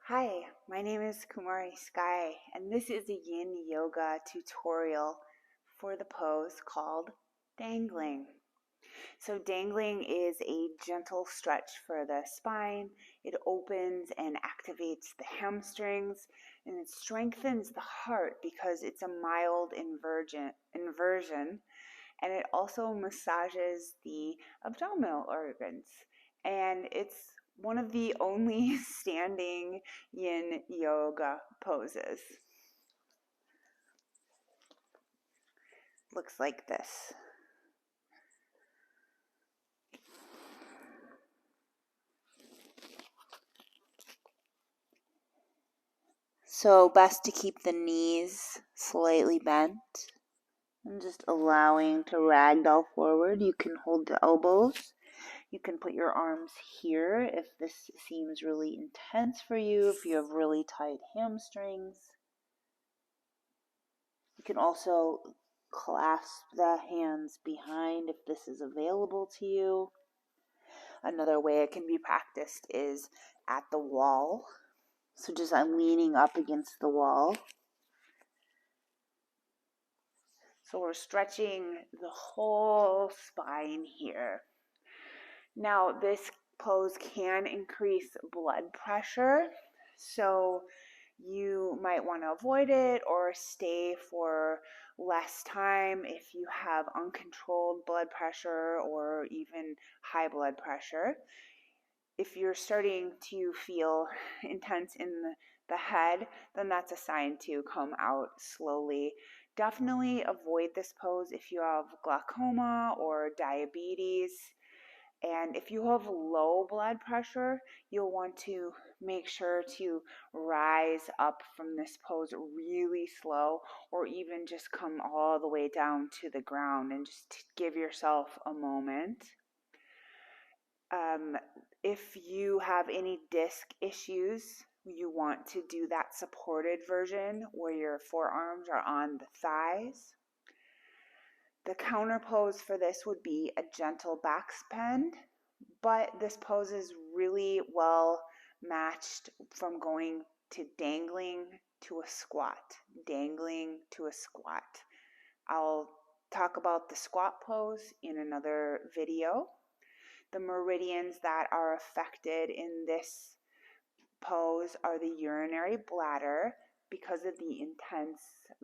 Hi, my name is Kumari Sky, and this is a yin yoga tutorial for the pose called Dangling. So dangling is a gentle stretch for the spine. It opens and activates the hamstrings, and it strengthens the heart because it's a mild inversion, and it also massages the abdominal organs. And it's one of the only standing yin yoga poses. Looks like this. So best to keep the knees slightly bent and just allowing to ragdoll forward. You can hold the elbows. You can put your arms here if this seems really intense for you, if you have really tight hamstrings. You can also clasp the hands behind if this is available to you. Another way it can be practiced is at the wall. So just I'm leaning up against the wall. So we're stretching the whole spine here. Now this pose can increase blood pressure, so you might want to avoid it or stay for less time if you have uncontrolled blood pressure or even high blood pressure. If you're starting to feel intense in the head, then that's a sign to come out slowly. Definitely avoid this pose if you have glaucoma or diabetes. And if you have low blood pressure, you'll want to make sure to rise up from this pose really slow, or even just come all the way down to the ground and just give yourself a moment. If you have any disc issues, you want to do that supported version where your forearms are on the thighs. The counter pose for this would be a gentle back bend, but this pose is really well matched from going to dangling to a squat, dangling to a squat. I'll talk about the squat pose in another video. The meridians that are affected in this pose are the urinary bladder because of the intense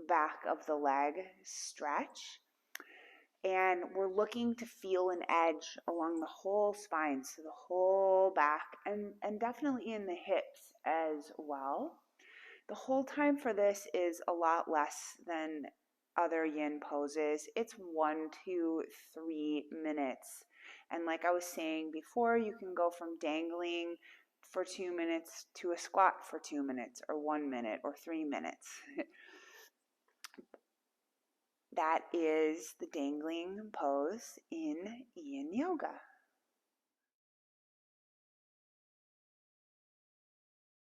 back of the leg stretch. And we're looking to feel an edge along the whole spine, so the whole back, and definitely in the hips as well. The hold time for this is a lot less than other yin poses. It's 1 to 3 minutes. And like I was saying before, you can go from dangling for 2 minutes to a squat for 2 minutes, or 1 minute, or 3 minutes. That is the dangling pose in yin yoga.